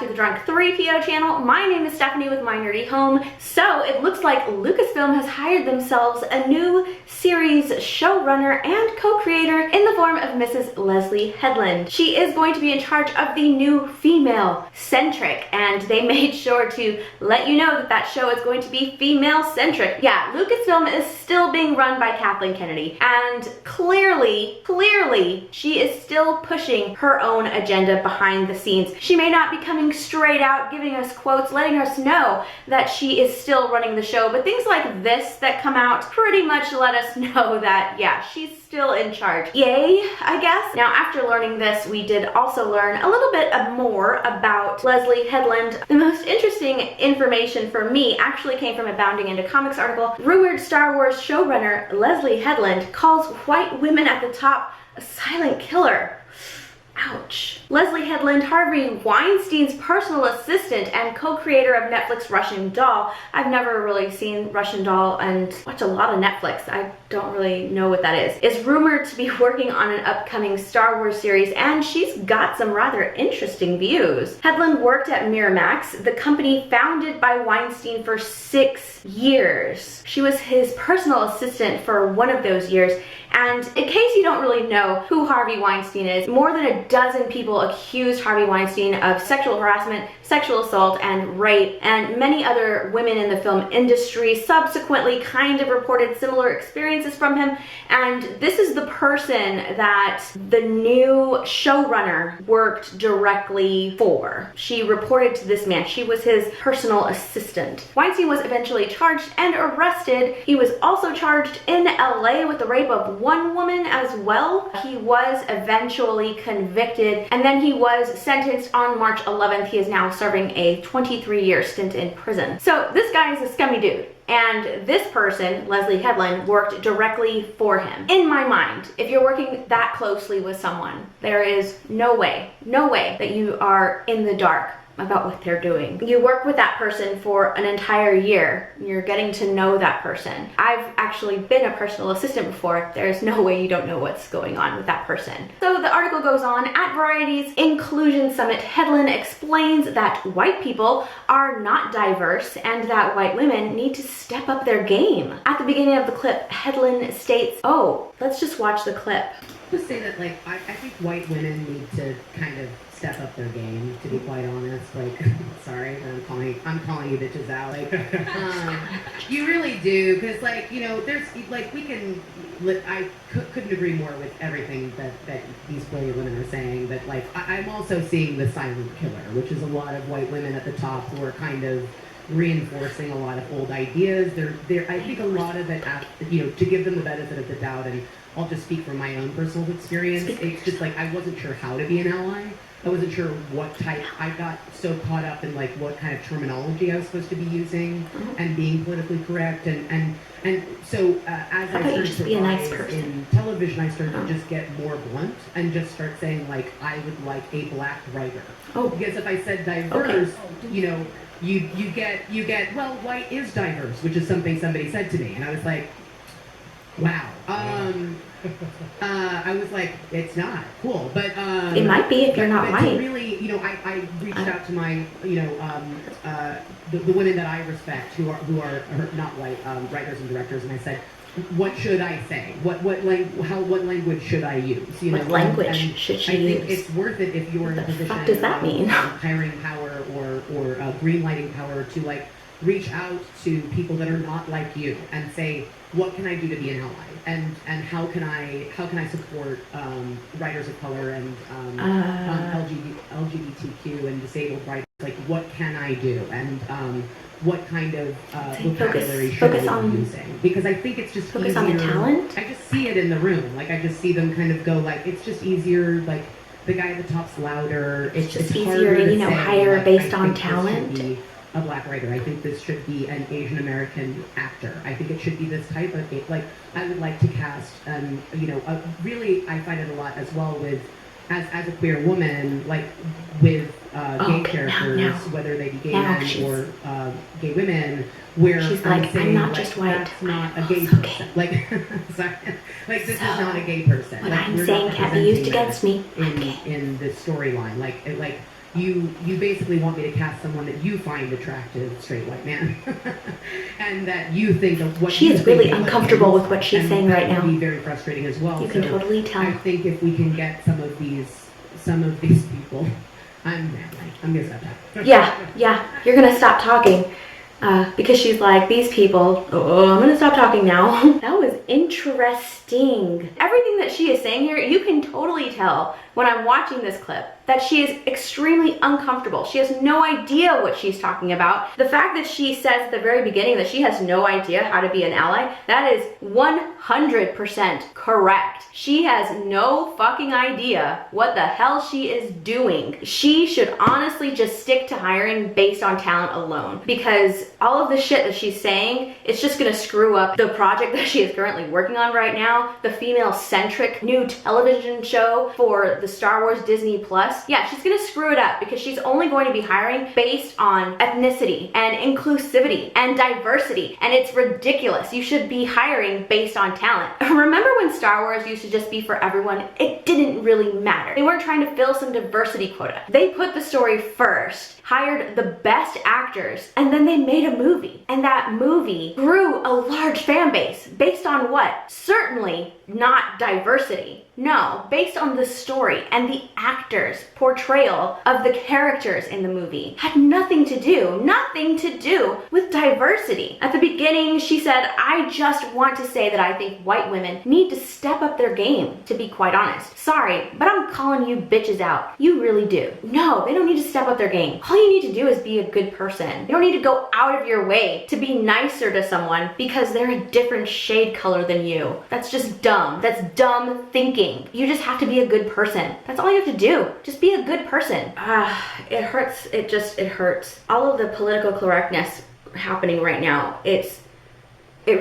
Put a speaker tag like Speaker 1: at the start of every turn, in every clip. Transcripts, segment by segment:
Speaker 1: to the Drunk 3PO channel. My name is Stephanie with My Nerdy Home. So it looks like Lucasfilm has hired themselves a new series showrunner and co-creator in the form of Mrs. Leslye Headland. She is going to be in charge of the new female-centric, and they made sure to let you know that that show is going to be female-centric. Yeah, Lucasfilm is still being run by Kathleen Kennedy, and clearly, she is still pushing her own agenda behind the scenes. She may not be coming straight out, giving us quotes, letting us know that she is still running the show, but things like this that come out pretty much let us know that, yeah, she's still in charge. Yay, I guess. Now, after learning this, we did also learn a little bit more about Leslye Headland. The most interesting information for me actually came from a Bounding Into Comics article. Rumored Star Wars showrunner Leslye Headland calls white women at the top a silent killer. Ouch. Leslye Headland, Harvey Weinstein's personal assistant and co-creator of Netflix Russian Doll. I've never really seen Russian Doll and watch a lot of Netflix. I don't really know what that is rumored to be working on an upcoming Star Wars series, and she's got some rather interesting views. Headland worked at Miramax, the company founded by Weinstein for 6 years. She was his personal assistant for one of those years. And in case you don't really know who Harvey Weinstein is, more than a dozen people accused Harvey Weinstein of sexual harassment, sexual assault, and rape, and many other women in the film industry subsequently kind of reported similar experiences from him. And this is the person that the new showrunner worked directly for. She reported to this man. She was his personal assistant. Weinstein was eventually charged and arrested. He was also charged in LA with the rape of one woman as well. He was eventually convicted, and then he was sentenced on March 11th. He is now serving a 23-year stint in prison. So this guy is a scummy dude. And this person, Leslye Headland, worked directly for him. In my mind, if you're working that closely with someone, there is no way that you are in the dark about what they're doing. You work with that person for an entire year. You're getting to know that person. I've actually been a personal assistant before. There's no way you don't know what's going on with that person. So the article goes on, at Variety's Inclusion Summit, Headland explains that white people are not diverse and that white women need to step up their game. At the beginning of the clip, Headland states, oh, let's just watch the clip.
Speaker 2: Just say that, like, I think white women need to kind of step up their game, to be quite honest. Like, sorry, I'm calling you bitches out. Like, you really do, because, like, you know, there's, like, I couldn't agree more with everything that these brilliant women are saying, but, like, I'm also seeing the silent killer, which is a lot of white women at the top who are kind of reinforcing a lot of old ideas. I think a lot of it, you know, to give them the benefit of the doubt, and I'll just speak from my own personal experience, it's just like I wasn't sure how to be an ally. I wasn't sure what type. I got so caught up in like what kind of terminology I was supposed to be using and being politically correct, and so as I started to rise in television, I started to just get more blunt and just start saying, like, I would like a black writer. Oh, because if I said diverse, you know, you get well, white is diverse, which is something somebody said to me, and I was like, wow. I was like, it's not cool, but
Speaker 1: it might be if you're not white.
Speaker 2: Really, you know, I reached out to my, you know, the women that I respect who are not white writers and directors, and I said, what should I say? What language should I use? You know,
Speaker 1: what language should you use?
Speaker 2: I think it's worth it if you're in a position
Speaker 1: what does that mean?
Speaker 2: Hiring power or green lighting power to like reach out to people that are not like you and say, what can I do to be an ally? And how can I support writers of color and LGBTQ and disabled writers? Like, what can I do? And what kind of vocabulary should I be using? Because I think it's just
Speaker 1: focus
Speaker 2: easier.
Speaker 1: On the talent?
Speaker 2: I just see it in the room. Like, I just see them kind of go like, it's just easier. Like, the guy at the top's louder. It's just
Speaker 1: easier to, you know, hire like, based on talent.
Speaker 2: A black writer. I think this should be an Asian American actor. I think it should be this type of, like, I would like to cast, you know, really, I find it a lot as well with, as a queer woman, like, with gay characters, whether they be gay men or gay women, where
Speaker 1: she's like, I'm not just white.
Speaker 2: That's not a gay person. Like, sorry, like, this is not a gay person.
Speaker 1: What
Speaker 2: like,
Speaker 1: I'm saying can't be used against me.
Speaker 2: In this storyline, like, you basically want me to cast someone that you find attractive, straight white man, and that you think of what
Speaker 1: she
Speaker 2: you
Speaker 1: is
Speaker 2: think
Speaker 1: really
Speaker 2: of
Speaker 1: uncomfortable with what she's saying right now.
Speaker 2: That would be very frustrating as well.
Speaker 1: You can totally tell.
Speaker 2: I think if we can get some of these people, I'm gonna stop talking.
Speaker 1: Yeah, you're gonna stop talking. Because she's like, these people, I'm gonna stop talking now. That was interesting. Everything that she is saying here, you can totally tell when I'm watching this clip that she is extremely uncomfortable. She has no idea what she's talking about. The fact that she says at the very beginning that she has no idea how to be an ally, that is 100% correct. She has no fucking idea what the hell she is doing. She should honestly just stick to hiring based on talent alone, because all of the shit that she's saying, it's just gonna screw up the project that she is currently working on right now, the female-centric new television show for the Star Wars Disney Plus. Yeah, she's gonna screw it up because she's only going to be hiring based on ethnicity and inclusivity and diversity, and it's ridiculous. You should be hiring based on talent. Remember when Star Wars used to just be for everyone? It didn't really matter. They weren't trying to fill some diversity quota. They put the story first, hired the best actors, and then they made a movie. And that movie grew a large fan base. Based on what? Certainly not diversity. No, based on the story and the actors' portrayal of the characters in the movie. Had nothing to do with diversity. At the beginning, she said, I just want to say that I think white women need to step up their game, to be quite honest. Sorry, but I'm calling you bitches out. You really do. No, they don't need to step up their game. All you need to do is be a good person. You don't need to go out of your way to be nicer to someone because they're a different shade color than you. That's just dumb. That's dumb thinking. You just have to be a good person. That's all you have to do. Just be a good person. It hurts. It hurts. All of the political correctness happening right now, it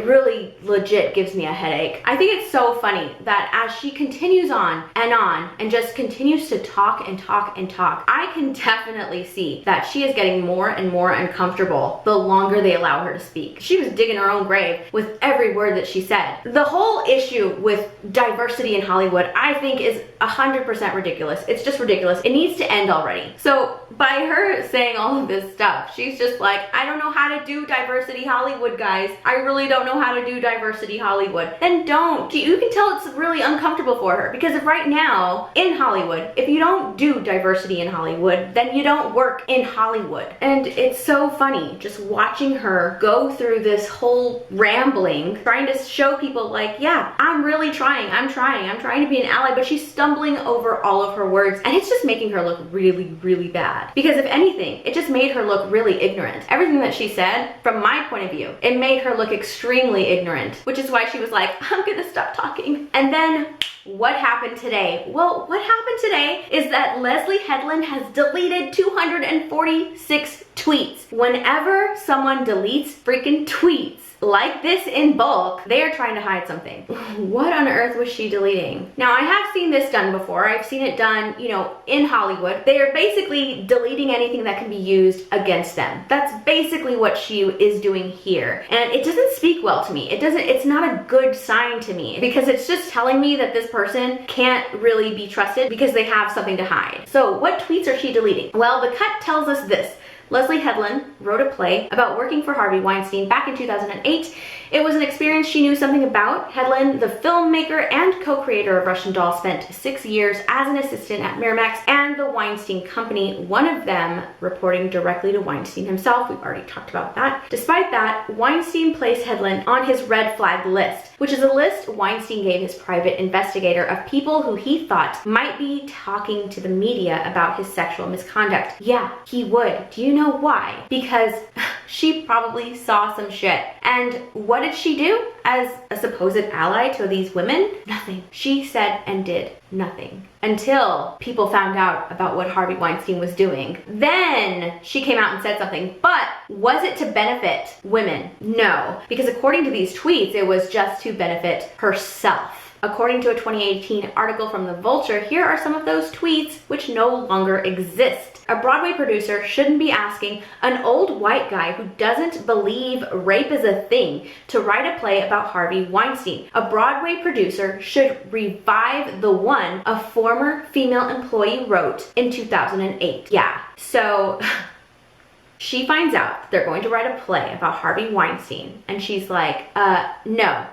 Speaker 1: really legit gives me a headache. I think it's so funny that as she continues on and just continues to talk and talk and talk, I can definitely see that she is getting more and more uncomfortable the longer they allow her to speak. She was digging her own grave with every word that she said. The whole issue with diversity in Hollywood, I think, is 100% ridiculous. It's just ridiculous. It needs to end already. So by her saying all of this stuff, she's just like, I don't know how to do diversity Hollywood, guys. I really don't know how to do diversity Hollywood. Then don't. You can tell it's really uncomfortable for her, because if right now in Hollywood, if you don't do diversity in Hollywood, then you don't work in Hollywood. And it's so funny just watching her go through this whole rambling, trying to show people like, yeah, I'm really trying. I'm trying to be an ally, but she's stumbling over all of her words, and it's just making her look really, really bad. Because if anything, it just made her look really ignorant. Everything that she said, from my point of view, it made her look extremely ignorant, which is why she was like, I'm gonna stop talking. And then what happened today? Well, what happened today is that Leslye Headland has deleted 246 tweets. Whenever someone deletes freaking tweets like this in bulk, they are trying to hide something. What on earth was she deleting? Now, I have seen this done before. I've seen it done, in Hollywood. They are basically deleting anything that can be used against them. That's basically what she is doing here. And it doesn't speak well to me. It's not a good sign to me, because it's just telling me that this person can't really be trusted because they have something to hide. So what tweets are she deleting? Well, the cut tells us this. Leslye Headland wrote a play about working for Harvey Weinstein back in 2008. It was an experience she knew something about. Headland, the filmmaker and co-creator of Russian Doll, spent 6 years as an assistant at Miramax and the Weinstein Company, one of them reporting directly to Weinstein himself. We've already talked about that. Despite that, Weinstein placed Headland on his red flag list, which is a list Weinstein gave his private investigator of people who he thought might be talking to the media about his sexual misconduct. Yeah, he would. Do you know why? Because she probably saw some shit. And what did she do as a supposed ally to these women? Nothing. She said and did nothing until people found out about what Harvey Weinstein was doing. Then she came out and said something. But was it to benefit women? No, because according to these tweets, it was just to benefit herself. According to a 2018 article from The Vulture, here are some of those tweets which no longer exist. A Broadway producer shouldn't be asking an old white guy who doesn't believe rape is a thing to write a play about Harvey Weinstein. A Broadway producer should revive the one a former female employee wrote in 2008. Yeah, so she finds out they're going to write a play about Harvey Weinstein, and she's like, no,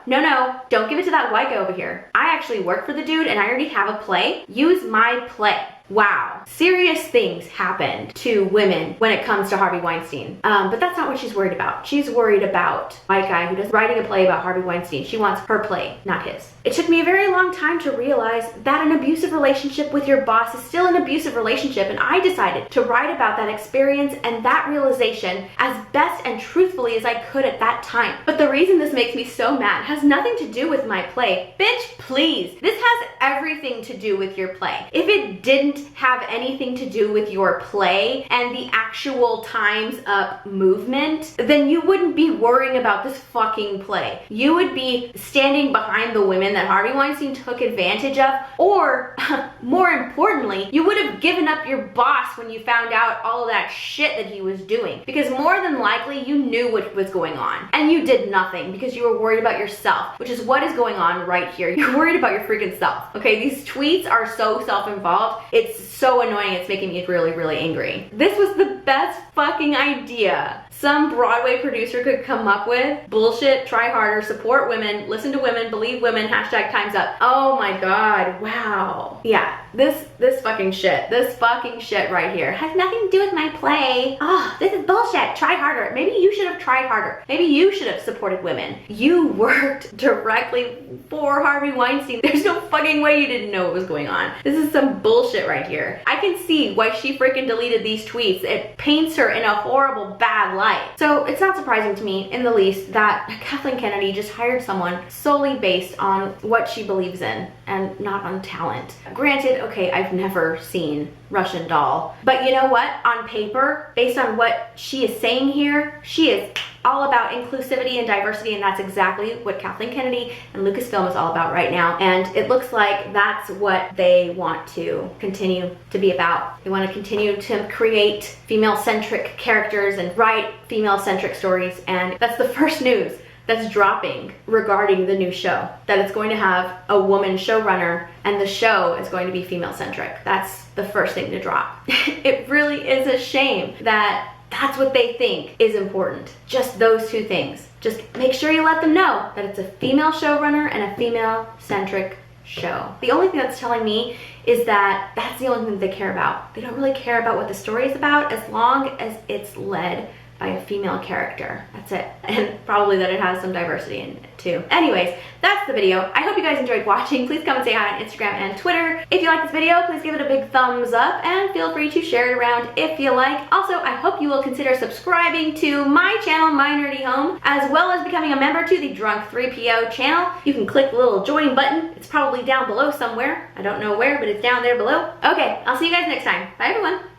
Speaker 1: don't give it to that white guy over here. I actually work for the dude and I already have a play. Use my play. Wow. Serious things happened to women when it comes to Harvey Weinstein. But that's not what she's worried about. She's worried about a white guy who does writing a play about Harvey Weinstein. She wants her play, not his. It took me a very long time to realize that an abusive relationship with your boss is still an abusive relationship, and I decided to write about that experience and that realization as best and truthfully as I could at that time. But the reason this makes me so mad has nothing to do with my play. Bitch, please. This has everything to do with your play. If it didn't have anything to do with your play and the actual Time's Up movement, then you wouldn't be worrying about this fucking play. You would be standing behind the women that Harvey Weinstein took advantage of, or more importantly, you would have given up your boss when you found out all of that shit that he was doing, because more than likely you knew what was going on and you did nothing because you were worried about yourself, which is what is going on right here. You're worried about your freaking self. Okay, these tweets are so self-involved. It's so annoying, it's making me really, really angry. This was the best fucking idea some Broadway producer could come up with. Bullshit, try harder, support women, listen to women, believe women, hashtag Time's Up. Oh my god, wow. Yeah, this fucking shit right here has nothing to do with my play. Oh, this is bullshit, try harder. Maybe you should have tried harder. Maybe you should have supported women. You worked directly for Harvey Weinstein. There's no fucking way you didn't know what was going on. This is some bullshit right here. I can see why she freaking deleted these tweets. It paints her in a horrible, bad light. So it's not surprising to me in the least that Kathleen Kennedy just hired someone solely based on what she believes in and not on talent. Granted, okay, I've never seen Russian Doll, but you know what? On paper, based on what she is saying here, she is all about inclusivity and diversity, and that's exactly what Kathleen Kennedy and Lucasfilm is all about right now. And it looks like that's what they want to continue to be about. They want to continue to create female-centric characters and write female-centric stories, and that's the first news that's dropping regarding the new show, that it's going to have a woman showrunner and the show is going to be female-centric. That's the first thing to drop. It really is a shame that that's what they think is important. Just those two things. Just make sure you let them know that it's a female showrunner and a female-centric show. The only thing that's telling me is that that's the only thing that they care about. They don't really care about what the story is about as long as it's led by a female character. That's it. And probably that it has some diversity in it too. Anyways, that's the video. I hope you guys enjoyed watching. Please come and say hi on Instagram and Twitter. If you like this video, please give it a big thumbs up and feel free to share it around if you like. Also, I hope you will consider subscribing to my channel, My Nerdy Home, as well as becoming a member to the Drunk 3PO channel. You can click the little join button. It's probably down below somewhere. I don't know where, but it's down there below. Okay, I'll see you guys next time. Bye everyone.